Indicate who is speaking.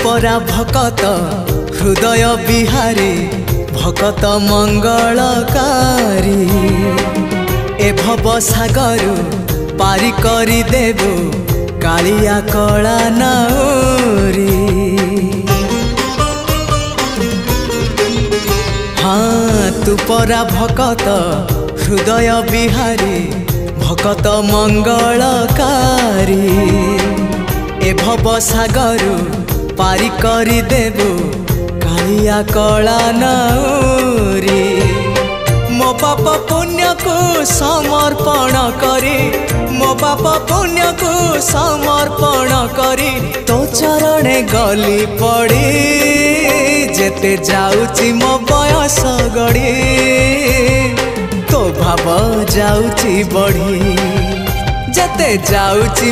Speaker 1: परा भकत हृदय बिहारी भकत मंगलकारी ए भव सागर पारी करी देबु कालिया कला नाउरी। हाँ तू परा भकत हृदय बिहारी भकत मंगलकारी ए भव सागर पारी करी देबु कालिया कला नाउरी। मो पाप पुण्य को समर्पण करी मो पाप पुण्य को समर्पण करी तो चरणे गली पड़ी जेते जाउची मो बयस गड़ी तो भाव जाउची बढ़ी जेते जाउची।